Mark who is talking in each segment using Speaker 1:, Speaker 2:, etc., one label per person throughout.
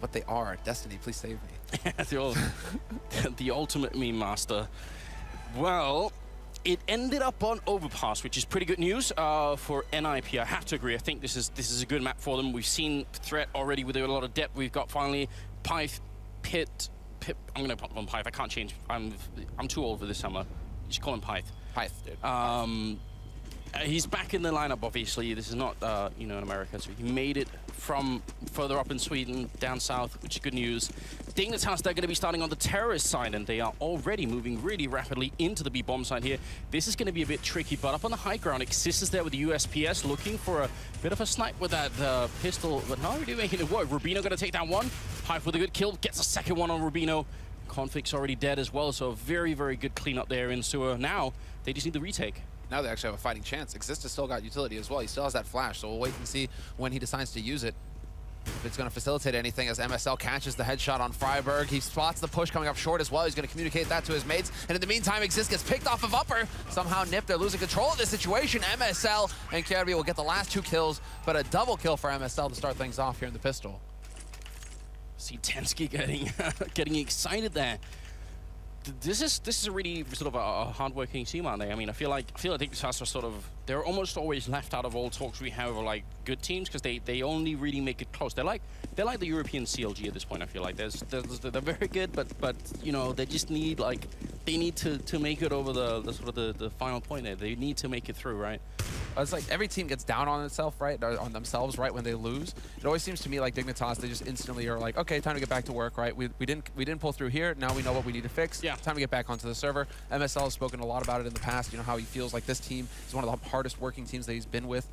Speaker 1: what they are. Destiny, please save me.
Speaker 2: The ultimate meme master. Well, it ended up on Overpass, which is pretty good news for NiP. I have to agree. I think this is a good map for them. We've seen Threat already with a lot of depth. We've got finally Pyth, Pit. I'm gonna put on Pyth. I can't change. I'm too old for this summer. You should call him Pyth.
Speaker 1: Pyth, dude.
Speaker 2: He's back in the lineup, obviously. This is not, in America, so he made it from further up in Sweden, down south, which is good news. Dignitas, they're going to be starting on the terrorist side, and they are already moving really rapidly into the B-bomb side here. This is going to be a bit tricky, but up on the high ground, Exist is there with the USPS, looking for a bit of a snipe with that pistol, but not really making it work. Rubino going to take down one. Hive with a good kill, gets a second one on Rubino. Conflict's already dead as well, so a very, very good cleanup there in Sewer. Now, they just need the retake.
Speaker 1: Now they actually have a fighting chance. Exist has still got utility as well. He still has that flash, so we'll wait and see when he decides to use it. If it's going to facilitate anything as MSL catches the headshot on Freiburg. He spots the push coming up short as well. He's going to communicate that to his mates. And in the meantime, Exist gets picked off of upper. Somehow NiP, they're losing control of this situation. MSL and QIWI will get the last 2 kills, but a double kill for MSL to start things off here in the pistol.
Speaker 2: See Tensky getting excited there. This is a really sort of a hard-working team, aren't they? I mean, I feel like Dignitas are sort of, they're almost always left out of all talks we have of like good teams because they only really make it close. They're like the European CLG at this point. I feel like they're very good, but you know they just need they need to make it over the sort of the final point there. They need to make it through, right?
Speaker 1: It's like every team gets down on itself, right? Or on themselves, right? When they lose, it always seems to me like Dignitas, they just instantly are like, okay, time to get back to work, right? We didn't pull through here. Now we know what we need to fix.
Speaker 2: Yeah.
Speaker 1: Time to get back onto the server. MSL has spoken a lot about it in the past. You know how he feels like this team is one of the hardest working teams that he's been with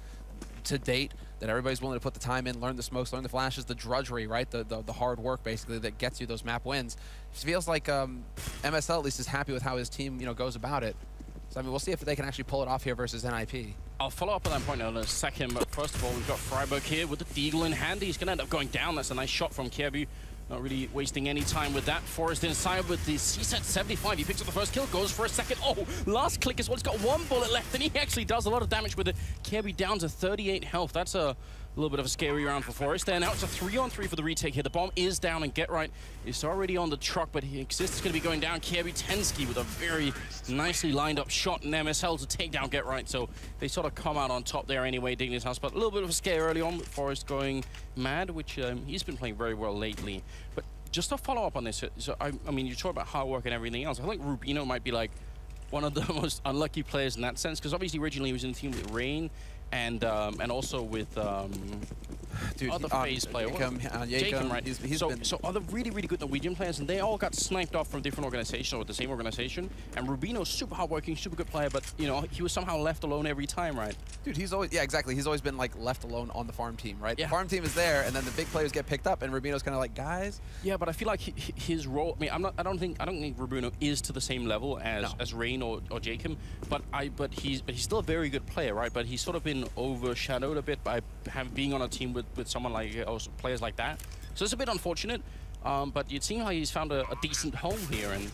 Speaker 1: to date. That everybody's willing to put the time in, learn the smokes, learn the flashes, the drudgery, right? The hard work basically that gets you those map wins. It feels like MSL at least is happy with how his team goes about it. So I mean, we'll see if they can actually pull it off here versus NiP.
Speaker 2: I'll follow up on that point in a second, but first of all, we've got Freiburg here with the Deagle in hand. He's going to end up going down. That's a nice shot from QIWI. Not really wasting any time with that. Forrest inside with the CSET 75. He picks up the first kill, goes for a second. Oh, last click as well. He's got 1 bullet left, and he actually does a lot of damage with it. QIWI down to 38 health. That's a little bit of a scary round for Forrest there. Now it's a 3-on-3 for the retake here. The bomb is down, and Get Right is already on the truck, but he Exists going to be going down. QIWI Tensky with a very nicely lined up shot in MSL to take down Get Right. So they sort of come out on top there anyway, Dignitas. But a little bit of a scare early on with Forrest going mad, which he's been playing very well lately. But just to follow up on this, so I mean, you talk about hard work and everything else. I think Rubino might be like one of the most unlucky players in that sense, because obviously originally he was in the team with Rain and also with
Speaker 1: Dude,
Speaker 2: other phase player. Jacob, right? So other really, really good Norwegian players, and they all got sniped off from different organizations or the same organization. And Rubino's super hardworking, super good player, but he was somehow left alone every time, right?
Speaker 1: Dude, he's always exactly. He's always been like left alone on the farm team, right?
Speaker 2: Yeah.
Speaker 1: The farm team is there, and then the big players get picked up, and Rubino's kind of like, guys.
Speaker 2: Yeah, but I feel like his role. I mean, I don't think Rubino is to the same level as Rain or Jacob, but he's still a very good player, right? But he's sort of been overshadowed a bit by being on a team with someone like players like that. So it's a bit unfortunate, but you'd seen how he's found a decent home here, and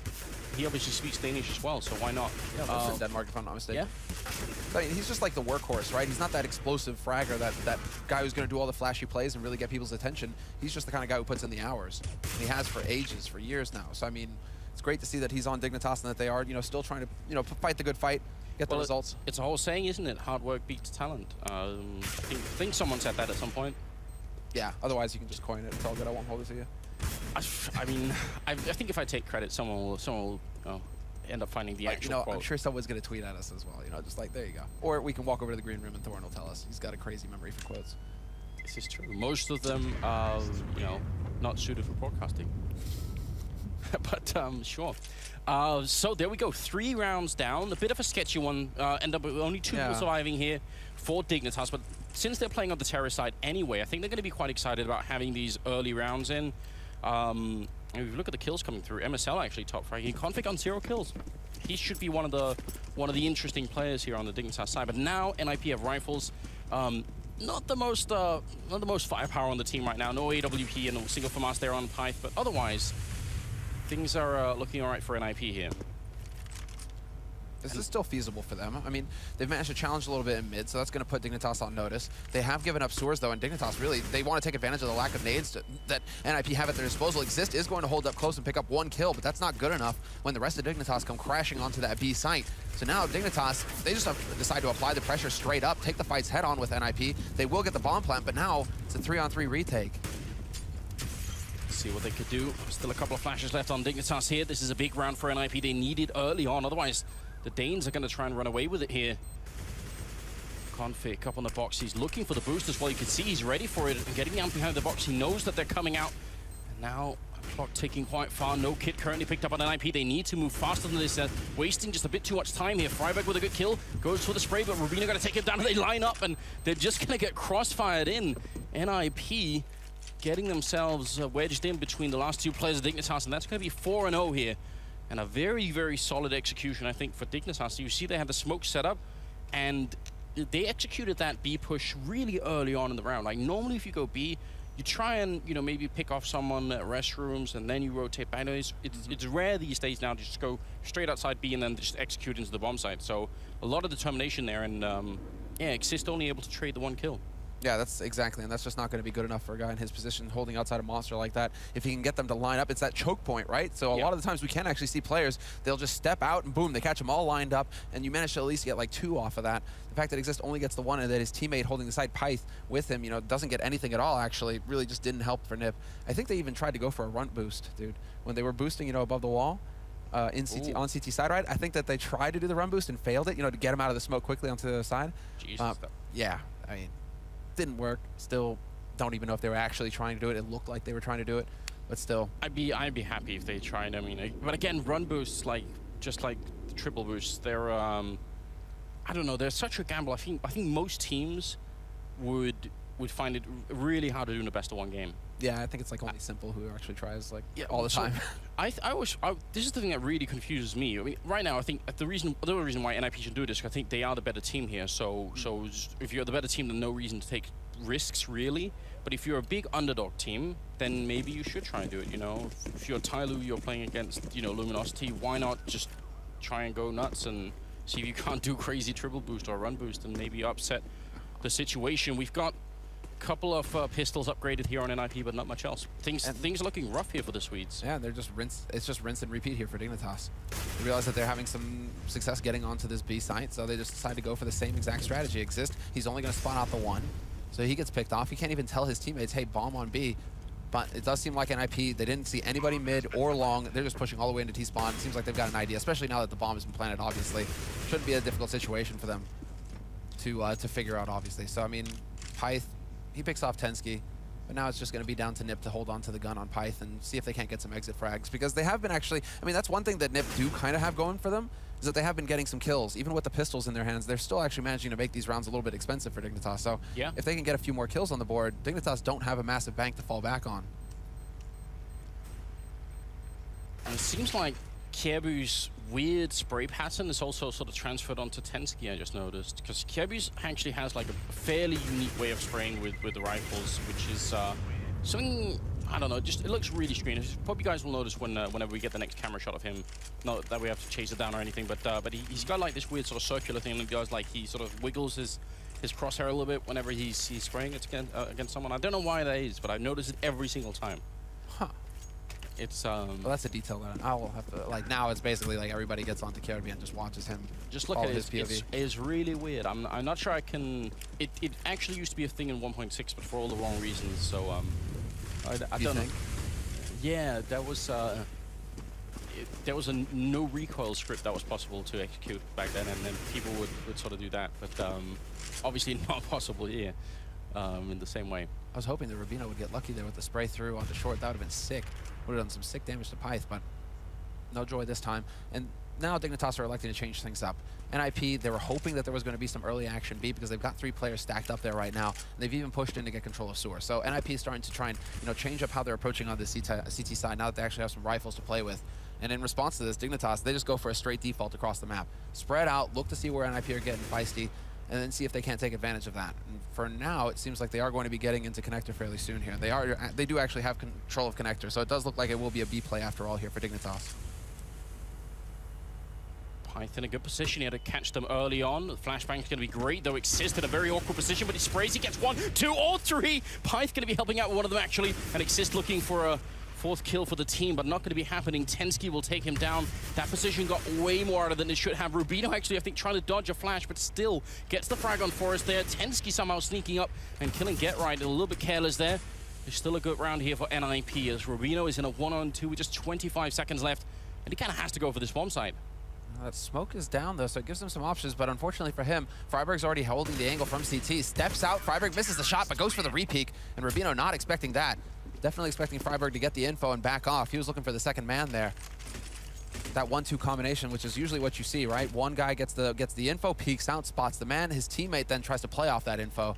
Speaker 2: he obviously speaks Danish as well, so why not?
Speaker 1: Yeah, lives in Denmark, if I'm not mistaken.
Speaker 2: Yeah.
Speaker 1: I mean, he's just like the workhorse, right? He's not that explosive fragger, that guy who's going to do all the flashy plays and really get people's attention. He's just the kind of guy who puts in the hours, and he has for ages, for years now. So I mean, it's great to see that he's on Dignitas and that they are, still trying to, fight the good fight. Get the results.
Speaker 2: It's a whole saying, isn't it? Hard work beats talent. I think someone said that at some point.
Speaker 1: Yeah, otherwise you can just coin it. It's all good. I won't hold it to you.
Speaker 2: I mean, I think if I take credit, someone will end up finding the actual quote.
Speaker 1: I'm sure someone's going to tweet at us as well. Just like, there you go. Or we can walk over to the green room and Thorn will tell us. He's got a crazy memory for quotes.
Speaker 2: This is true. Most of them are, not suited for broadcasting. But, sure. So there we go, 3 rounds down, a bit of a sketchy one, end up with only 2 surviving here for Dignitas, but since they're playing on the terror side anyway, I think they're going to be quite excited about having these early rounds in. If you look at the kills coming through, MSL actually top fragging, Config on 0 kills. He should be one of the interesting players here on the Dignitas side, but now NiP have rifles. Not the most firepower on the team right now, no AWP and no single FAMAS there on Pyth, but otherwise, things are looking all right for NiP here.
Speaker 1: This is still feasible for them. I mean, they've managed to challenge a little bit in mid, so that's going to put Dignitas on notice. They have given up sewers, though, and Dignitas really, they want to take advantage of the lack of nades that NiP have at their disposal. Exist is going to hold up close and pick up 1 kill, but that's not good enough when the rest of Dignitas come crashing onto that B site. So now Dignitas, they just have to decide to apply the pressure straight up, take the fights head on with NiP. They will get the bomb plant, but now it's a 3-on-3 retake.
Speaker 2: See what they could do. Still a couple of flashes left on Dignitas here. This is a big round for NiP. They need it early on, otherwise the Danes are going to try and run away with it here. Config up on the box. He's looking for the boost as well. You can see he's ready for it and getting out behind the box. He knows that they're coming out. And now clock ticking quite far. No kit currently picked up on NiP. They need to move faster than this. Wasting just a bit too much time here. Freiberg with a good kill. Goes for the spray, but Rubino going to take him down. They line up, and they're just going to get crossfired in. NiP getting themselves wedged in between the last two players of Dignitas, and that's going to be 4-0 here. And a very, very solid execution, I think, for Dignitas. So you see they had the smoke set up, and they executed that B push really early on in the round. Like, normally if you go B, you try and, you know, maybe pick off someone at restrooms, and then you rotate back. It's rare these days now to just go straight outside B and then just execute into the bomb site. So a lot of determination there, and yeah, Exist only able to trade the 1 kill.
Speaker 1: Yeah, that's exactly, and that's just not going to be good enough for a guy in his position holding outside a monster like that. If he can get them to line up, it's that choke point, right? So a lot of the times we can actually see players, they'll just step out and boom, they catch them all lined up, and you manage to at least get like 2 off of that. The fact that Exist only gets the 1 and that his teammate holding the side Pyth with him, you know, doesn't get anything at all, actually, really just didn't help for NiP. I think they even tried to go for a runt boost, dude. When they were boosting, you know, above the wall, in CT, on CT side right, I think that they tried to do the run boost and failed it, you know, to get him out of the smoke quickly onto the side.
Speaker 2: Jesus.
Speaker 1: Yeah, I mean, didn't work. Still don't even know if they were actually trying to do it. It looked like they were trying to do it, but still.
Speaker 2: I'd be happy if they tried. I mean, but again, run boosts, like just like the triple boosts, they're I don't know, they're such a gamble. I think most teams would find it really hard to do in a best of 1 game.
Speaker 1: Yeah, I think it's like only Simple who actually tries like all the time.
Speaker 2: This is the thing that really confuses me. I mean, right now I think the other reason why NiP should do this, I think they are the better team here. So if you're the better team, then no reason to take risks really. But if you're a big underdog team, then maybe you should try and do it. You know, if you're Tyloo, you're playing against, you know, Luminosity. Why not just try and go nuts and see if you can't do crazy triple boost or run boost and maybe upset the situation. We've got couple of pistols upgraded here on NiP, but not much else. Things are looking rough here for the Swedes.
Speaker 1: Yeah, they're just it's just rinse and repeat here for Dignitas. They realize that they're having some success getting onto this B site, so they just decide to go for the same exact strategy. Exist, he's only going to spawn out the 1, so he gets picked off. He can't even tell his teammates, hey, bomb on B. But it does seem like NiP, they didn't see anybody mid or long. They're just pushing all the way into T-spawn. It seems like they've got an idea, especially now that the bomb has been planted, obviously. Shouldn't be a difficult situation for them to figure out, obviously. So, I mean, Pyth, he picks off Tensky, but now it's just going to be down to NiP to hold on to the gun on Pyth and see if they can't get some exit frags, because they have been actually, I mean, that's one thing that NiP do kind of have going for them, is that they have been getting some kills. Even with the pistols in their hands, they're still actually managing to make these rounds a little bit expensive for Dignitas. So
Speaker 2: yeah,
Speaker 1: if they can get a few more kills on the board, Dignitas don't have a massive bank to fall back on.
Speaker 2: And it seems like QIWI's weird spray pattern is also sort of transferred onto Tensky, I just noticed. Because QIWI actually has like a fairly unique way of spraying with the rifles, which is something, I don't know, just it looks really strange. Probably you guys will notice whenever we get the next camera shot of him. Not that we have to chase it down or anything, but he's got like this weird sort of circular thing, and he does like, he sort of wiggles his crosshair a little bit whenever he's spraying it against someone. I don't know why that is, but I notice it every single time.
Speaker 1: Huh.
Speaker 2: It's
Speaker 1: well, that's a detail that I will have to, like, now it's basically like everybody gets onto QIWI and just watches him.
Speaker 2: Just look at it. It's really weird. I'm not sure I can. It actually used to be a thing in 1.6, but for all the wrong reasons. So I don't know. Yeah, there was a no recoil script that was possible to execute back then, and then people would sort of do that, but obviously not possible here in the same way.
Speaker 1: I was hoping that Rubino would get lucky there with the spray through onto short. That would have been sick. Would have done some sick damage to Pyth, but no joy this time. And now Dignitas are electing to change things up. NiP, they were hoping that there was going to be some early action B, because they've got 3 players stacked up there right now. They've even pushed in to get control of Sewer. So NiP is starting to try and, you know, change up how they're approaching on the CT side now that they actually have some rifles to play with. And in response to this, Dignitas, they just go for a straight default across the map. Spread out, look to see where NiP are getting feisty, and then see if they can't take advantage of that. And for now, it seems like they are going to be getting into Connector fairly soon here. They do actually have control of Connector, so it does look like it will be a B play after all here for Dignitas.
Speaker 2: Pyth in a good position here to catch them early on. The flashbang's going to be great, though Exist in a very awkward position, but he sprays, he gets 1, 2, or 3. Pyth going to be helping out one of them, actually, and Exist looking for a 4th kill for the team, but not going to be happening. Tensky will take him down. That position got way more out of than it should have. Rubino actually, I think, trying to dodge a flash, but still gets the frag on Forest there. Tensky somehow sneaking up and killing Get Right. A little bit careless there. There's still a good round here for NiP as Rubino is in a 1-on-2 with just 25 seconds left, and he kind of has to go for this bomb site.
Speaker 1: That smoke is down, though, so it gives him some options, but unfortunately for him, Freiberg's already holding the angle from CT. Steps out, Freiberg misses the shot, but goes for the repeak, and Rubino not expecting that. Definitely expecting Freiberg to get the info and back off. He was looking for the second man there. That 1-2 combination, which is usually what you see, right? One guy gets the info, peeks out, spots the man. His teammate then tries to play off that info.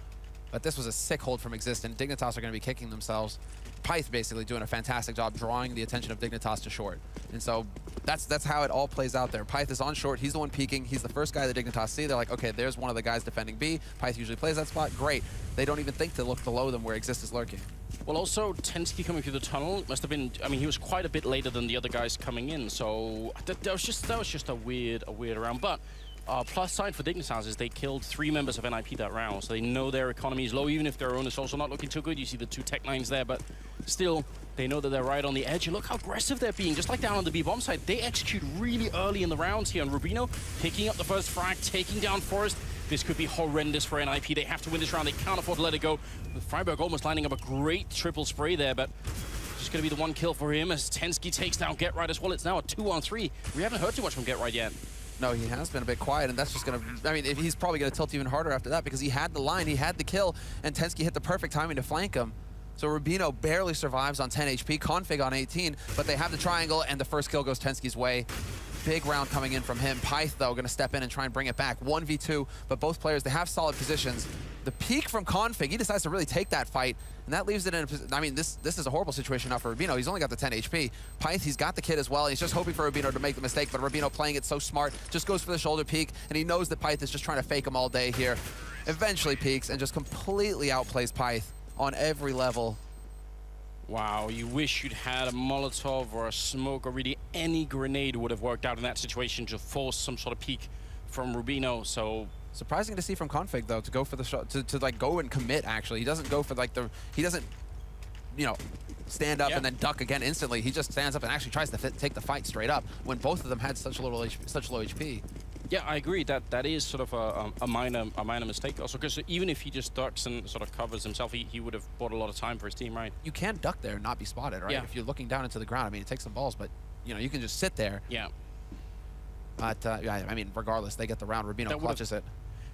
Speaker 1: But this was a sick hold from Exist, and Dignitas are going to be kicking themselves. Pyth basically doing a fantastic job drawing the attention of Dignitas to short. And so that's how it all plays out there. Pyth is on short. He's the one peeking. He's the first guy that Dignitas see. They're like, okay, there's one of the guys defending B. Pyth usually plays that spot. Great. They don't even think to look below them where Exist is lurking.
Speaker 2: Well, also, Tensky coming through the tunnel must have been, I mean, he was quite a bit later than the other guys coming in, so that was just a weird round. But plus side for Dignitas is they killed 3 members of NiP that round, so they know their economy is low, even if their own is also not looking too good. You see the 2 tech lines there, but still, they know that they're right on the edge. And look how aggressive they're being, just like down on the B bomb side. They execute really early in the rounds here, and Rubino picking up the first frag, taking down Forest. This could be horrendous for NiP. They have to win this round. They can't afford to let it go. With Freiberg almost lining up a great triple spray there, but just going to be the 1 kill for him as Tensky takes down Get Right as well. It's now a 2-on-3. We haven't heard too much from Get Right yet.
Speaker 1: No, he has been a bit quiet, and that's just going to... I mean, he's probably going to tilt even harder after that because he had the line, he had the kill, and Tensky hit the perfect timing to flank him. So Rubino barely survives on 10 HP, Config on 18, but they have the triangle, and the first kill goes Tensky's way. Big round coming in from him. Pyth, though, going to step in and try and bring it back. 1v2, but both players, they have solid positions. The peak from Config, he decides to really take that fight, and that leaves it in a... I mean, this is a horrible situation now for Rubino. He's only got the 10 HP. Pyth, he's got the kit as well. He's just hoping for Rubino to make the mistake, but Rubino playing it so smart, just goes for the shoulder peek, and he knows that Pyth is just trying to fake him all day here. Eventually peeks and just completely outplays Pyth on every level.
Speaker 2: Wow, you wish you'd had a Molotov or a smoke or really any grenade would have worked out in that situation to force some sort of peek from Rubino, so...
Speaker 1: Surprising to see from Config, though, to go for the shot, to like go and commit, actually. He doesn't go for like he doesn't, you know, stand up and then duck again instantly. He just stands up and actually tries to take the fight straight up when both of them had such low HP.
Speaker 2: Yeah, I agree. That is sort of a minor mistake. Also, because even if he just ducks and sort of covers himself, he would have bought a lot of time for his team, right?
Speaker 1: You can duck there and not be spotted, right?
Speaker 2: Yeah.
Speaker 1: If you're looking down into the ground, I mean, it takes some balls, but you know, you can just sit there.
Speaker 2: Yeah.
Speaker 1: But yeah, I mean, regardless, they get the round. Rubino clutches it.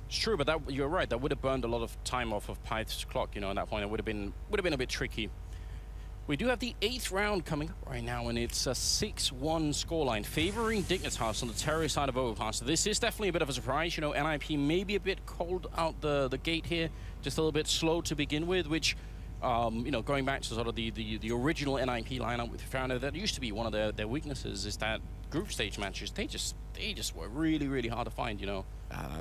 Speaker 2: It's true, but you're right. That would have burned a lot of time off of Pyth's clock. You know, at that point, it would have been a bit tricky. We do have the 8th round coming up right now, and it's a 6-1 scoreline, favoring Dignitas on the terror side of Overpass. So this is definitely a bit of a surprise. You know, NiP may be a bit cold out the gate here, just a little bit slow to begin with, which, you know, going back to sort of the original NiP lineup, we found out that used to be one of their weaknesses is that group stage matches, they just were really, really hard to find, you know.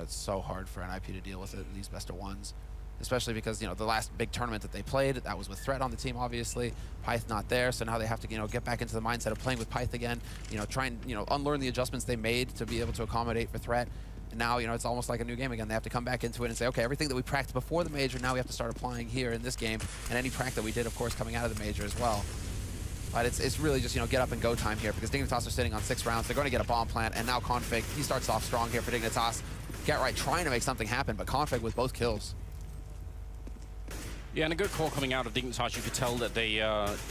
Speaker 1: It's so hard for NiP to deal with it, these best of ones. Especially because, you know, the last big tournament that they played, that was with Threat on the team, obviously. Pyth not there, so now they have to, you know, get back into the mindset of playing with Pyth again. You know, try and, you know, unlearn the adjustments they made to be able to accommodate for Threat. And now, you know, it's almost like a new game again. They have to come back into it and say, okay, everything that we practiced before the major, now we have to start applying here in this game. And any practice that we did, of course, coming out of the major as well. But it's really just, you know, get up and go time here because Dignitas are sitting on 6 rounds. They're going to get a bomb plant, and now Config, he starts off strong here for Dignitas. Get Right trying to make something happen, but Config with both kills.
Speaker 2: Yeah, and a good call coming out of Dignitas. You could tell that they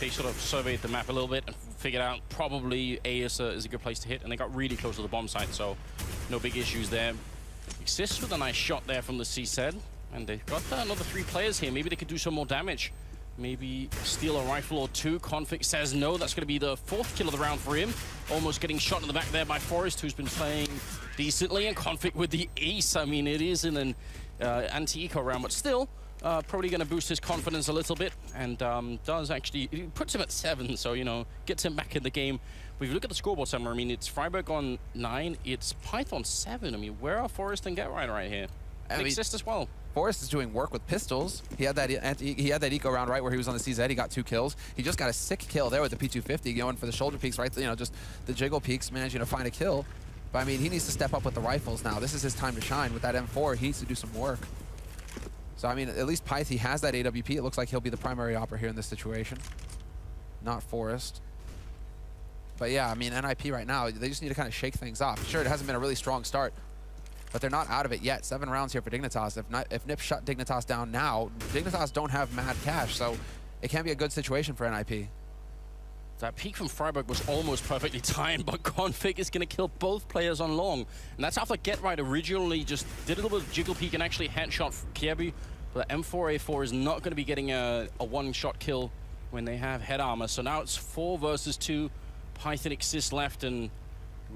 Speaker 2: sort of surveyed the map a little bit and figured out probably A is a good place to hit, and they got really close to the bomb site, so no big issues there. Exist with a nice shot there from the CZ, and they've got another 3 players here. Maybe they could do some more damage. Maybe steal a rifle or 2. Config says no. That's going to be the 4th kill of the round for him. Almost getting shot in the back there by Forest, who's been playing decently, and Config with the ace. I mean, it is in an anti-eco round, but still, probably going to boost his confidence a little bit, and does actually, it puts him at 7, so, you know, gets him back in the game. But if you look at the scoreboard somewhere, I mean, it's Freiberg on 9, it's Pyth on 7. I mean, where are Forest and Get Right here? And Exist as well.
Speaker 1: Forest is doing work with pistols. He had that eco round, right, where he was on the CZ. He got 2 kills. He just got a sick kill there with the P250 going for the shoulder peaks, right? You know, just the jiggle peaks, managing to find a kill. But I mean, he needs to step up with the rifles now. This is his time to shine. With that M4, he needs to do some work. So I mean, at least Pyth, he has that AWP. It looks like he'll be the primary opera here in this situation, not Forrest. But yeah, I mean, NiP right now, they just need to kind of shake things off. Sure, it hasn't been a really strong start, but they're not out of it yet. 7 rounds here for Dignitas. If NiP shut Dignitas down now, Dignitas don't have mad cash, so it can be a good situation for NiP.
Speaker 2: That peek from Freiburg was almost perfectly timed, but Config is going to kill both players on long. And that's after Get Right originally just did a little bit of jiggle peek and actually headshot QIWI. But the M4A4 is not going to be getting a one-shot kill when they have head armor. So now it's 4 versus 2. Python exists left, and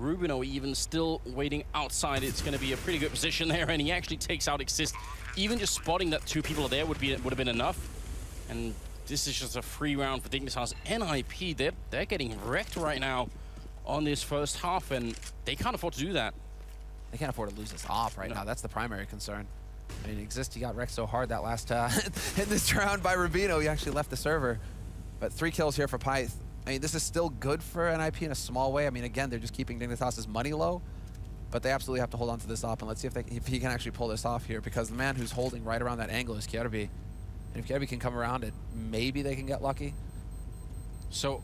Speaker 2: Rubino even still waiting outside. It's going to be a pretty good position there, and he actually takes out Exist. Even just spotting that 2 people are there would have been enough. And this is just a free round for Dignitas. NiP, they're getting wrecked right now on this first half, and they can't afford to do that.
Speaker 1: They can't afford to lose this off right now. That's the primary concern. I mean, Exist, he got wrecked so hard that last in this round by Rubino. He actually left the server. But 3 kills here for Pyth. I mean, this is still good for NiP in a small way. I mean, again, they're just keeping Dignitas' money low. But they absolutely have to hold on to this op, and let's see if he can actually pull this off here, because the man who's holding right around that angle is QIWI. And if QIWI can come around it, maybe they can get lucky.
Speaker 2: So,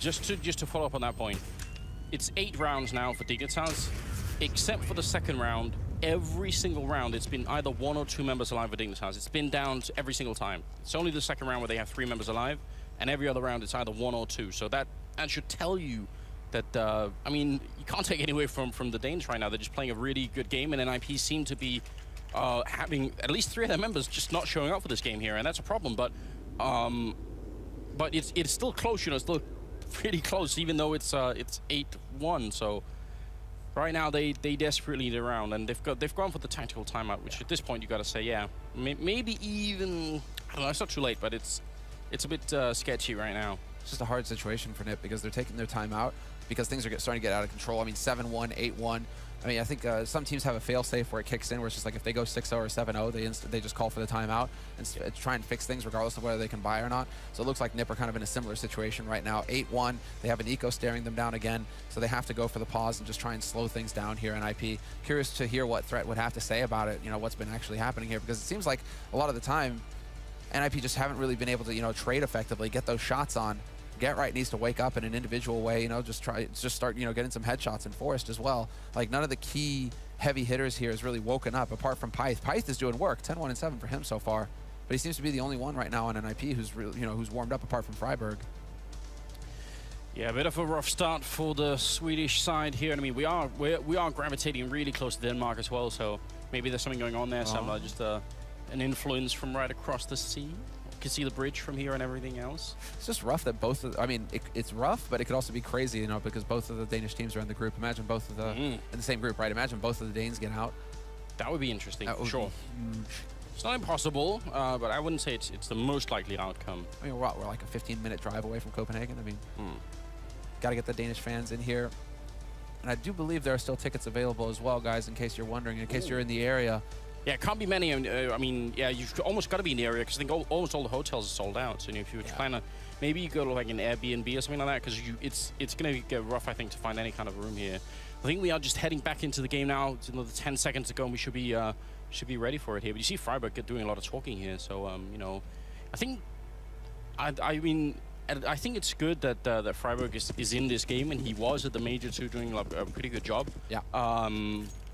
Speaker 2: just to follow up on that point, it's 8 rounds now for Dignitas, except for the second round. Every single round, it's been either 1 or 2 members alive for Dignitas. It's been down every single time. It's only the second round where they have 3 members alive, and every other round it's either 1 or 2. So that should tell you that, I mean, you can't take any away from the Danes right now. They're just playing a really good game, and NiP seem to be having at least 3 of their members just not showing up for this game here, and that's a problem. But it's still close, you know, it's still pretty close, even though it's 8-1. So right now they desperately need a round, and they've gone for the tactical timeout, which at this point you got to say, yeah, maybe even, I don't know, it's not too late, but it's a bit sketchy right now.
Speaker 1: It's just a hard situation for NiP because they're taking their time out because things are starting to get out of control. I mean, 7-1, 8-1. I mean, I think some teams have a fail-safe where it kicks in, where it's just like if they go 6-0 or 7-0, they just call for the timeout and try and fix things regardless of whether they can buy or not. So it looks like NiP are kind of in a similar situation right now. 8-1, they have an eco staring them down again, so they have to go for the pause and just try and slow things down here. NiP, curious to hear what Threat would have to say about it, you know, what's been actually happening here, because it seems like a lot of the time, NiP just haven't really been able to, you know, trade effectively, get those shots on. Get Right needs to wake up in an individual way, you know, just start, you know, getting some headshots in Forest as well. Like, none of the key heavy hitters here has really woken up, apart from Pyth. Pyth is doing work, 10-1 and 7 for him so far, but he seems to be the only one right now on NiP who's really, you know, who's warmed up apart from Freiburg.
Speaker 2: Yeah, a bit of a rough start for the Swedish side here. I mean, we are gravitating really close to Denmark as well, so maybe there's something going on there. Some just an influence from right across the sea. You can see the bridge from here and everything else.
Speaker 1: It's just rough that both of, I mean, it's rough, but it could also be crazy, you know, because both of the Danish teams are in the group. Imagine both of the, in the same group, right? Imagine both of the Danes get out.
Speaker 2: That would be interesting,
Speaker 1: for
Speaker 2: sure. It's not impossible, but I wouldn't say it's the most likely outcome.
Speaker 1: I mean, we're like a 15-minute drive away from Copenhagen. I mean, got to get the Danish fans in here. And I do believe there are still tickets available as well, guys, in case you're wondering, in case you're in the area.
Speaker 2: Yeah, it can't be many. I mean, yeah, you've almost got to be in the area because I think almost all the hotels are sold out. So if you were trying to, maybe you go to like an Airbnb or something like that, because it's going to get rough, I think, to find any kind of room here. I think we are just heading back into the game now. It's another 10 seconds to go, and we should be ready for it here. But you see Freiburg doing a lot of talking here. So you know, I think, I mean, I think it's good that that Freiburg is in this game, and he was at the Major 2 doing a pretty good job.
Speaker 1: Yeah.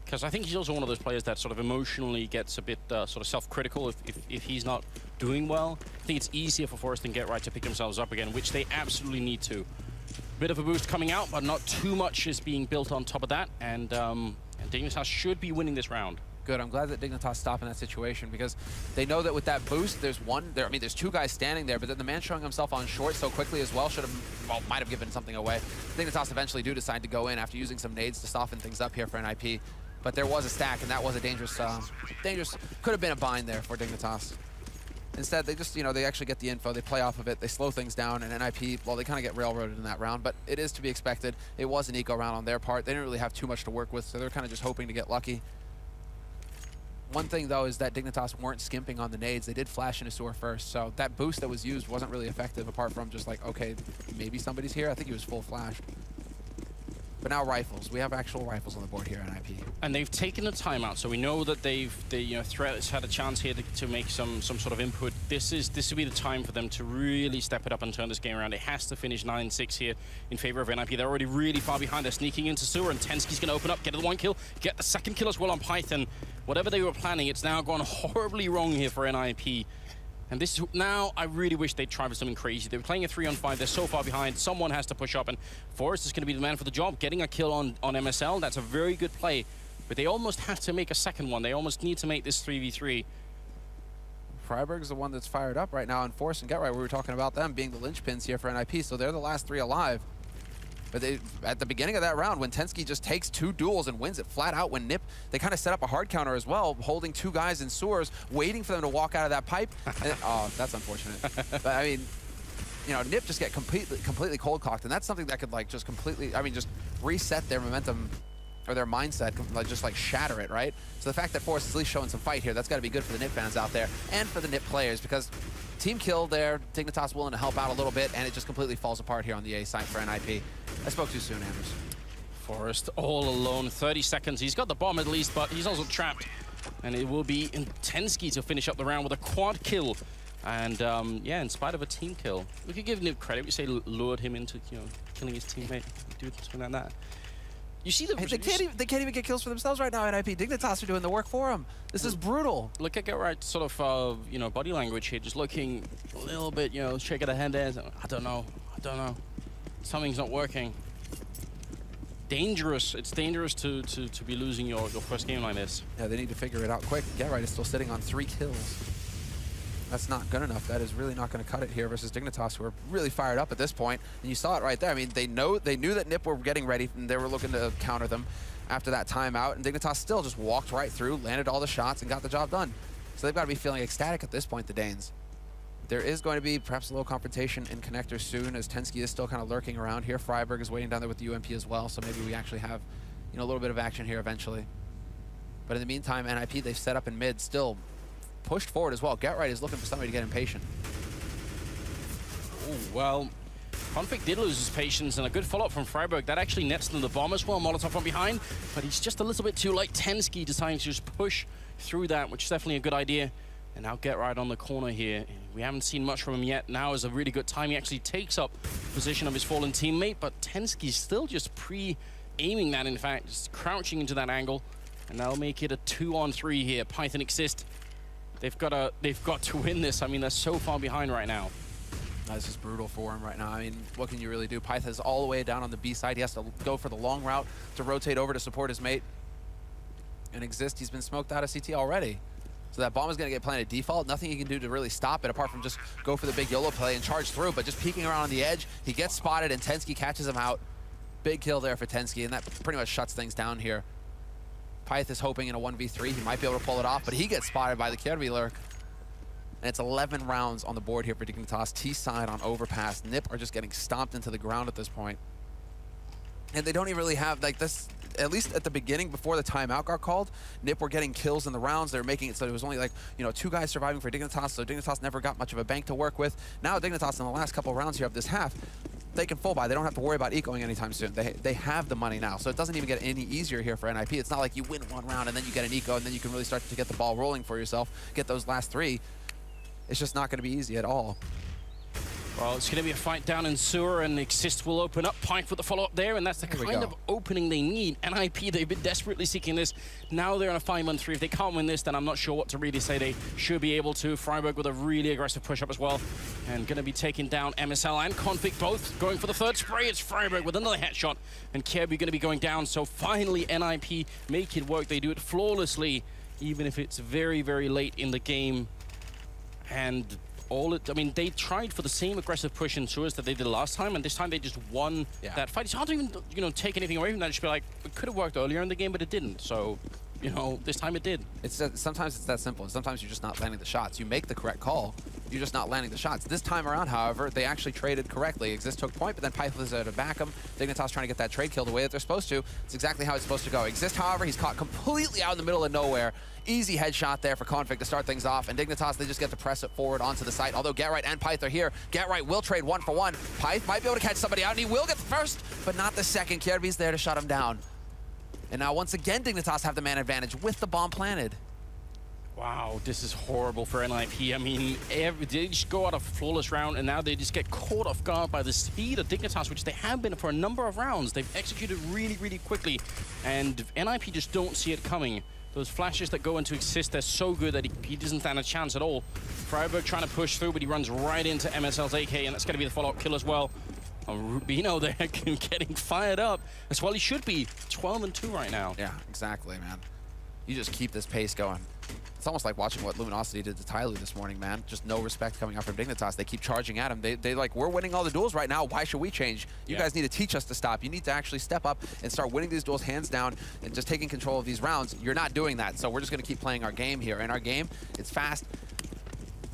Speaker 2: Because I think he's also one of those players that sort of emotionally gets a bit sort of self-critical if he's not doing well. I think it's easier for Forrest and Get Right to pick themselves up again, which they absolutely need to. Bit of a boost coming out, but not too much is being built on top of that, and Dignitas should be winning this round.
Speaker 1: Good. I'm glad that Dignitas stopped in that situation, because they know that with that boost, there's one there. I mean, there's 2 guys standing there, but then the man showing himself on short so quickly as well might have given something away. Dignitas eventually do decide to go in after using some nades to soften things up here for NiP. But there was a stack, and that was a dangerous, could have been a bind there for Dignitas. Instead, they just, you know, they actually get the info, they play off of it, they slow things down, and NiP, well, they kind of get railroaded in that round, but it is to be expected. It was an eco round on their part. They didn't really have too much to work with, so they're kind of just hoping to get lucky. One thing, though, is that Dignitas weren't skimping on the nades. They did flash into sewer first, so that boost that was used wasn't really effective, apart from just like, okay, maybe somebody's here. I think he was full flash. But now rifles. We have actual rifles on the board here at NiP.
Speaker 2: And they've taken a timeout, so we know that Threat has had a chance here to make some sort of input. This will be the time for them to really step it up and turn this game around. It has to finish 9-6 here in favor of NiP. They're already really far behind. They're sneaking into sewer, and Tensky's going to open up, get the 1 kill, get the 2nd kill as well on Python. Whatever they were planning, it's now gone horribly wrong here for NiP. And this now, I really wish they'd try for something crazy. They were playing a 3-on-5. They're so far behind. Someone has to push up, and Forrest is going to be the man for the job. Getting a kill on MSL, that's a very good play. But they almost have to make a second one. They almost need to make this 3v3.
Speaker 1: Freiburg's the one that's fired up right now, and Forrest and GetRight, we were talking about them being the linchpins here for NiP, so they're the last 3 alive. But they, at the beginning of that round, when Tensky just takes 2 duels and wins it flat out, when NiP, they kind of set up a hard counter as well, holding 2 guys in sewers, waiting for them to walk out of that pipe. And, oh, that's unfortunate. But I mean, you know, NiP just get completely cold cocked, and that's something that could like just completely, I mean, just reset their momentum or their mindset, like just like shatter it, right? So the fact that Forrest is at least showing some fight here, that's got to be good for the NiP fans out there and for the NiP players, because team kill there, Dignitas willing to help out a little bit, and it just completely falls apart here on the A site for NiP. I spoke too soon, Anders.
Speaker 2: Forrest all alone, 30 seconds. He's got the bomb at least, but he's also trapped. And it will be Tensky to finish up the round with a quad kill. And yeah, in spite of a team kill. We could give NiP credit. We say lured him into, you know, killing his teammate. Do something like that. You see the...
Speaker 1: Hey, they can't even get kills for themselves right now at NiP. Dignitas are doing the work for them. This is brutal.
Speaker 2: Look at GetRight sort of, you know, body language here. Just looking a little bit, you know, shaking the hand there. I don't know. Something's not working. Dangerous. It's dangerous to be losing your first game like this.
Speaker 1: Yeah, they need to figure it out quick. GetRight is still sitting on 3 kills. That's not good enough. That is really not going to cut it here versus Dignitas, who are really fired up at this point. And you saw it right there. I mean, they knew that NiP were getting ready, and they were looking to counter them after that timeout. And Dignitas still just walked right through, landed all the shots, and got the job done. So they've got to be feeling ecstatic at this point, the Danes. There is going to be perhaps a little confrontation in connector soon, as Tensky is still kind of lurking around here. Freiburg is waiting down there with the UMP as well, so maybe we actually have, you know, a little bit of action here eventually. But in the meantime, NiP, they've set up in mid, still pushed forward as well. GetRight is looking for somebody to get impatient.
Speaker 2: Oh, well, Config did lose his patience, and a good follow-up from Freiburg. That actually nets them the bomb as well. Molotov from behind, but he's just a little bit too late. Tensky deciding to just push through that, which is definitely a good idea. And now GetRight on the corner here. We haven't seen much from him yet. Now is a really good time. He actually takes up position of his fallen teammate, but Tensky's still just pre-aiming that, in fact, just crouching into that angle. And that'll make it a 2-on-3 here. Python exist. They've got to win this. I mean, they're so far behind right now.
Speaker 1: That's just brutal for him right now. I mean, what can you really do? Python is all the way down on the B side. He has to go for the long route to rotate over to support his mate. And exist, he's been smoked out of CT already. So that bomb is going to get planted default. Nothing he can do to really stop it apart from just go for the big YOLO play and charge through. But just peeking around on the edge, he gets spotted and Tensky catches him out. Big kill there for Tensky, and that pretty much shuts things down here. Pyth is hoping in a 1v3 he might be able to pull it off, but he gets spotted by the QIWI lurk. And it's 11 rounds on the board here for Dignitas. T-side on Overpass. NiP are just getting stomped into the ground at this point. And they don't even really have, like, this, at least at the beginning, before the timeout got called, NiP were getting kills in the rounds. They were making it so it was only, like, you know, 2 guys surviving for Dignitas, so Dignitas never got much of a bank to work with. Now Dignitas in the last couple of rounds here of this half, they can full buy. They don't have to worry about ecoing anytime soon. They have the money now, so it doesn't even get any easier here for NiP. It's not like you win 1 round and then you get an eco and then you can really start to get the ball rolling for yourself, get those last 3. It's just not going to be easy at all.
Speaker 2: Well, it's going to be a fight down in sewer, and Exist will open up. Pike with the follow-up there, and that's the kind of opening they need. NiP, they've been desperately seeking this. Now they're on a 5-on-3. If they can't win this, then I'm not sure what to really say. They should be able to. Freiburg with a really aggressive push-up as well, and going to be taking down MSL and Config, both going for the 3rd spray. It's Freiburg with another headshot, and QIWI going to be going down. So finally, NiP make it work. They do it flawlessly, even if it's very, very late in the game. And I mean, they tried for the same aggressive push in sewers that they did last time, and this time they just won that fight. It's hard to even, you know, take anything away from that. Just be like, it could have worked earlier in the game, but it didn't. So, you know, this time it did.
Speaker 1: Sometimes it's that simple, and sometimes you're just not landing the shots. You make the correct call, You're just not landing the shots. This time around, however, they actually traded correctly. Exist took point, but then Pyth was there to back him. Dignitas trying to get that trade kill the way that they're supposed to. It's exactly how it's supposed to go. Exist, however, he's caught completely out in the middle of nowhere. Easy headshot there for Config to start things off, and Dignitas, they just get to press it forward onto the site. Although GetRight and Pyth are here, GetRight will trade 1 for 1. Pyth might be able to catch somebody out, and he will get the first, but not the second. QIWI's there to shut him down. And now, once again, Dignitas have the man advantage with the bomb planted.
Speaker 2: Wow, this is horrible for NiP. I mean, they just go out of a flawless round, and now they just get caught off guard by the speed of Dignitas, which they have been for a number of rounds. They've executed really, really quickly, and NiP just don't see it coming. Those flashes that go into Exist, they're so good that he doesn't stand a chance at all. friberg trying to push through, but he runs right into MSL's AK, and that's going to be the follow-up kill as well. Rubino there getting fired up. That's what he should be. 12-2 right now.
Speaker 1: Yeah, exactly, man. You just keep this pace going. It's almost like watching what Luminosity did to Tyloo this morning, man. Just no respect coming up from Dignitas. They keep charging at him. They like, we're winning all the duels right now. Why should we change? You guys need to teach us to stop. You need to actually step up and start winning these duels hands down and just taking control of these rounds. You're not doing that. So we're just going to keep playing our game here. And our game, it's fast.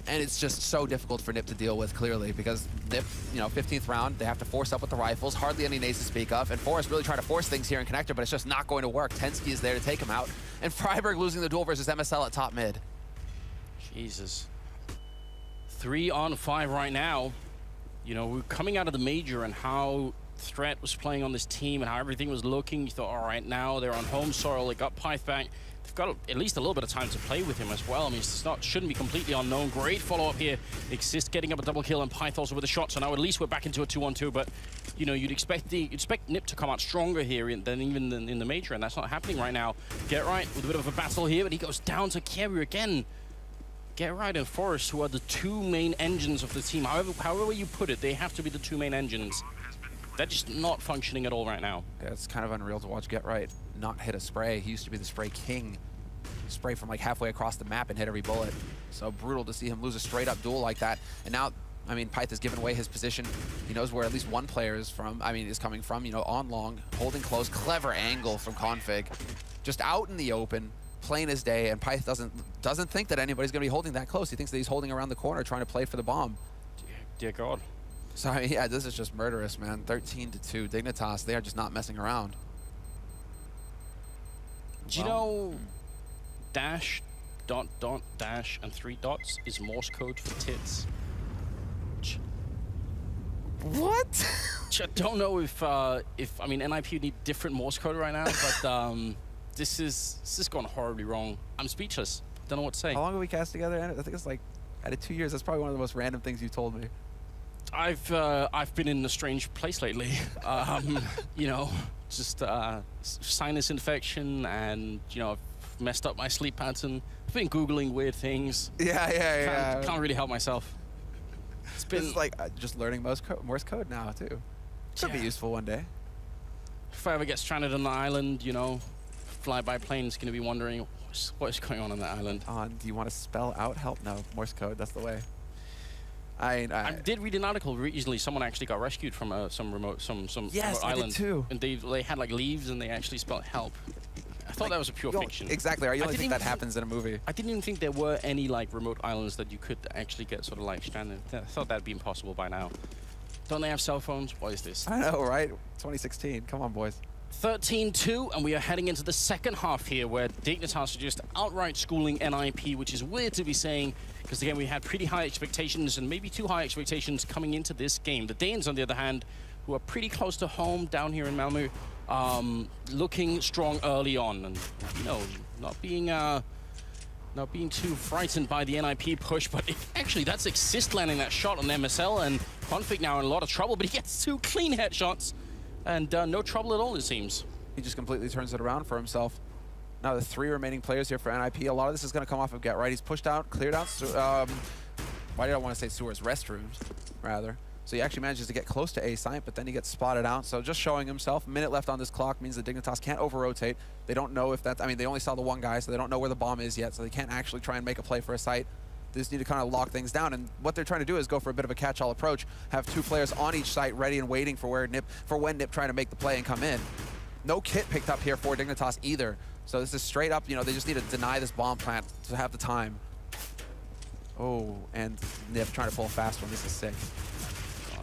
Speaker 1: And it's just so difficult for NiP to deal with, clearly, because NiP, you know, 15th round, they have to force up with the rifles, hardly any nades to speak of, and Forrest really trying to force things here in Connector, but it's just not going to work. Tensky is there to take him out, and friberg losing the duel versus MSL at top mid.
Speaker 2: Jesus. 3 on 5 right now. You know, we're coming out of the major and how Threat was playing on this team and how everything was looking. You thought, all right, now they're on home soil, they got Pyth back. They've got at least a little bit of time to play with him as well. I mean, shouldn't be completely unknown. Great follow-up here. Exist getting up a double kill and Pyth also with a shot. So now at least we're back into a 2-on-2. But, you know, you'd expect NiP to come out stronger here than even in the major, and that's not happening right now. GetRight with a bit of a battle here, but he goes down to QIWI again. GetRight and Forrest, who are the 2 main engines of the team. However you put it, they have to be the 2 main engines. They're just not functioning at all right now.
Speaker 1: Yeah, it's kind of unreal to watch GetRight not hit a spray. He used to be the spray king. Spray from like halfway across the map and hit every bullet. So brutal to see him lose a straight up duel like that. And now, I mean, Pyth has given away his position. He knows where at least one player is coming from, you know, on long, holding close, clever angle from Config. Just out in the open, plain as day, and Pyth doesn't think that anybody's gonna be holding that close. He thinks that he's holding around the corner trying to play for the bomb.
Speaker 2: Dear God.
Speaker 1: So, I mean, yeah, this is just murderous, man. 13-2. Dignitas, they are just not messing around.
Speaker 2: Do you know dash, dot, dot, dash, and 3 dots is Morse code for tits?
Speaker 1: What?
Speaker 2: I don't know if I mean, NiP need different Morse code right now, but this is going horribly wrong. I'm speechless. Don't know what to say.
Speaker 1: How long have we cast together? I think it's like, out of 2 years, that's probably one of the most random things you told me.
Speaker 2: I've been in a strange place lately. You know, just sinus infection, and you know, I've messed up my sleep pattern. I've been Googling weird things.
Speaker 1: Yeah.
Speaker 2: Can't really help myself. It's been
Speaker 1: This is like just learning Morse code now too. Could be useful one day.
Speaker 2: If I ever get stranded on the island, you know, fly-by plane's gonna be wondering what is going on that island.
Speaker 1: Do you want to spell out help? No, Morse code. That's the way. I
Speaker 2: did read an article recently. Someone actually got rescued from some remote
Speaker 1: yes,
Speaker 2: island.
Speaker 1: I did too.
Speaker 2: And they had like leaves, and they actually spelled help. I thought that was a pure fiction.
Speaker 1: Exactly. You only think that happens in a movie.
Speaker 2: I didn't even think there were any like remote islands that you could actually get sort of like stranded. I thought that'd be impossible by now. Don't they have cell phones? What is this?
Speaker 1: I know, right? 2016. Come on, boys.
Speaker 2: 13-2, and we are heading into the second half here, where Dignitas are just outright schooling NiP, which is weird to be saying, because again, we had pretty high expectations, and maybe too high expectations coming into this game. The Danes, on the other hand, who are pretty close to home down here in Malmö, looking strong early on, and you know, not being too frightened by the NiP push, but actually that's Exist landing that shot on MSL, and Config now in a lot of trouble, but he gets 2 clean headshots. And no trouble at all, it seems.
Speaker 1: He just completely turns it around for himself. Now the 3 remaining players here for NiP. A lot of this is going to come off of GetRight. He's pushed out, cleared out. Why did I want to say sewers? Restrooms, rather. So he actually manages to get close to A site, but then he gets spotted out. So just showing himself. A minute left on this clock means that Dignitas can't over-rotate. They don't know if that's... I mean, they only saw the one guy, so they don't know where the bomb is yet. So they can't actually try and make a play for a site. They just need to kind of lock things down, and what they're trying to do is go for a bit of a catch-all approach, have 2 players on each site ready and waiting for when NiP trying to make the play and come in. No kit picked up here for Dignitas either, so this is straight up, you know, they just need to deny this bomb plant to have the time. Oh, and NiP trying to pull a fast one. This is sick.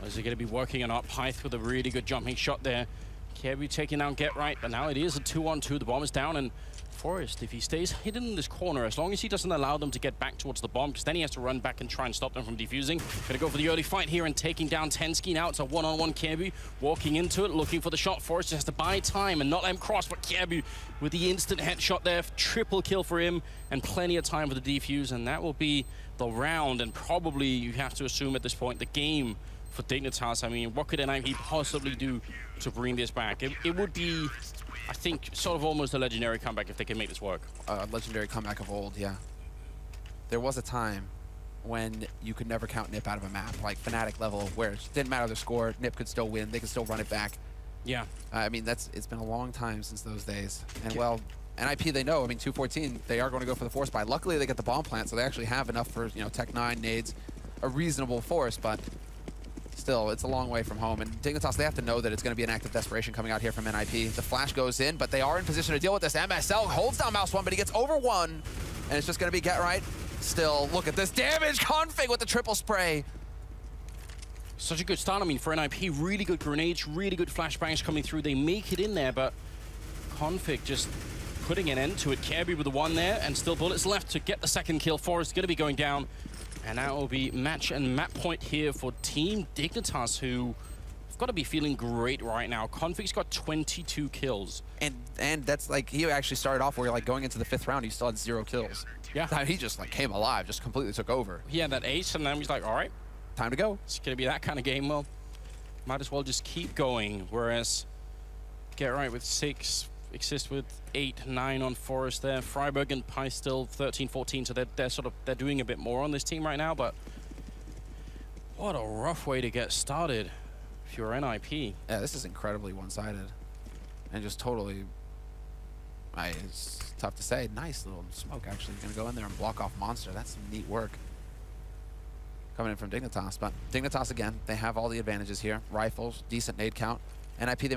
Speaker 2: Is he going to be working on up Pyth with a really good jumping shot there? QIWI taking down Get Right, but now it is a 2-on-2. The bomb is down, and Forrest, if he stays hidden in this corner, as long as he doesn't allow them to get back towards the bomb, because then he has to run back and try and stop them from defusing. Gonna go for the early fight here and taking down Tensky. Now it's a one-on-one QIWI, walking into it, looking for the shot. Forrest just has to buy time and not let him cross, but QIWI with the instant headshot there, triple kill for him, and plenty of time for the defuse, and that will be the round, and probably, you have to assume at this point, the game for Dignitas. I mean, what could NiP possibly do to bring this back? It would be, I think, sort of almost a legendary comeback if they can make this work.
Speaker 1: A legendary comeback of old, yeah. There was a time when you could never count NiP out of a map, like Fnatic level, where it didn't matter the score, NiP could still win, they could still run it back.
Speaker 2: Yeah.
Speaker 1: I mean, it's been a long time since those days. And well, NiP, they know, I mean, 214, they are going to go for the force buy. Luckily, they get the bomb plant, so they actually have enough for, you know, Tech 9, nades, a reasonable force, but still, it's a long way from home. And Dignitas, they have to know that it's going to be an act of desperation coming out here from NiP. The flash goes in, but they are in position to deal with this. MSL holds down Mouse 1, but he gets over 1, and it's just going to be Get Right. Still, look at this damage. Config with the triple spray.
Speaker 2: Such a good start, I mean, for NiP. Really good grenades, really good flashbangs coming through. They make it in there, but Config just putting an end to it. QIWI with the 1 there, and still bullets left to get the second kill. Forrest going to be going down. And that will be match and map point here for Team Dignitas, who have got to be feeling great right now. Config's got 22 kills.
Speaker 1: And that's like, he actually started off where like going into the 5th round, he still had 0 kills.
Speaker 2: Yeah.
Speaker 1: He just like came alive, just completely took over.
Speaker 2: He had that ace, and then he's like, all right,
Speaker 1: time to go.
Speaker 2: it's going to be that kind of game. Well, might as well just keep going. Whereas Get Right with 6, Exist with 8, 9 on Forest there. Freiburg and Pi still 13, 14, so they're doing a bit more on this team right now, but what a rough way to get started if you're NiP.
Speaker 1: Yeah, this is incredibly one-sided. And just totally, it's tough to say. Nice little smoke, actually. Gonna go in there and block off Monster. That's some neat work coming in from Dignitas. But Dignitas, again, they have all the advantages here. Rifles, decent nade count. NiP,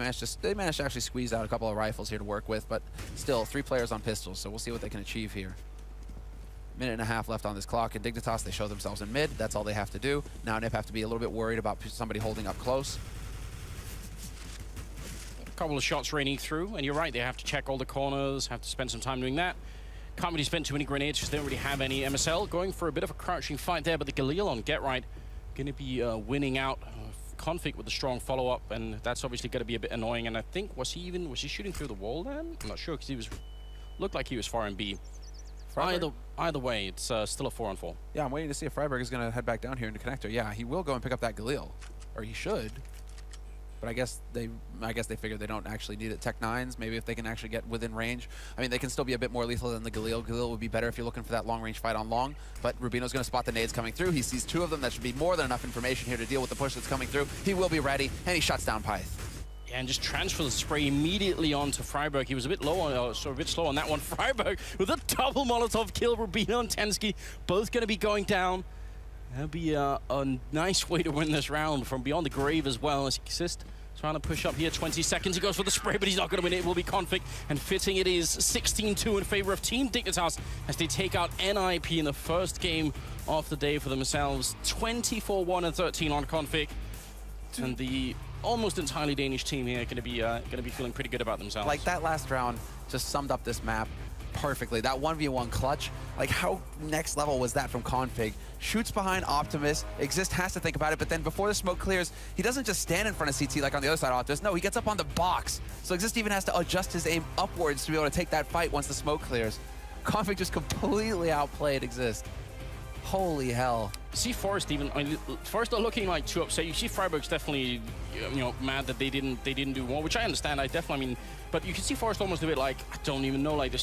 Speaker 1: they managed to actually squeeze out a couple of rifles here to work with, but still, 3 players on pistols, so we'll see what they can achieve here. Minute and a half left on this clock, and Dignitas, they show themselves in mid. That's all they have to do. Now NiP have to be a little bit worried about somebody holding up close.
Speaker 2: A couple of shots raining through, and you're right, they have to check all the corners, have to spend some time doing that. Can't really spend too many grenades because they don't really have any. MSL going for a bit of a crouching fight there, but the Galil on Get Right going to be winning out. Config with a strong follow-up, and that's obviously going to be a bit annoying. And I think, was he shooting through the wall then? I'm not sure, because looked like he was far in B. Either way, it's still a 4-on-4.
Speaker 1: Yeah, I'm waiting to see if Freiburg is going to head back down here into connector. Yeah, he will go and pick up that Galil, or he should. But I guess they figured they don't actually need it. Tech 9s, maybe if they can actually get within range. I mean, they can still be a bit more lethal than the Galil. Galil would be better if you're looking for that long-range fight on long. But Rubino's going to spot the nades coming through. He sees 2 of them. That should be more than enough information here to deal with the push that's coming through. He will be ready, and he shuts down Pyth.
Speaker 2: Yeah, and just transfers the spray immediately onto Freiburg. He was a bit low on, a bit slow on that one. Freiburg with a double Molotov kill. Rubino and Tensky both going to be going down. That'll be a nice way to win this round from beyond the grave as well as Exist. Trying to push up here, 20 seconds, he goes for the spray, but he's not going to win it. It will be Config, and fitting it is 16-2 in favor of Team Dignitas as they take out NiP in the first game of the day for themselves. 24-1 and 13 on Config, and the almost entirely Danish team here going to be feeling pretty good about themselves.
Speaker 1: Like, that last round just summed up this map perfectly. That 1v1 clutch, like, how next level was that from Config? Shoots behind Optimus. Exist has to think about it, but then before the smoke clears, he doesn't just stand in front of CT like on the other side of Optimus. No, he gets up on the box. So Exist even has to adjust his aim upwards to be able to take that fight once the smoke clears. Config just completely outplayed Exist. Holy hell.
Speaker 2: See Forrest even, Forrest not looking like too upset. You see Freiburg's definitely, mad that they didn't do more, which I understand. I mean, but you can see Forrest almost a bit like, I don't even know, like this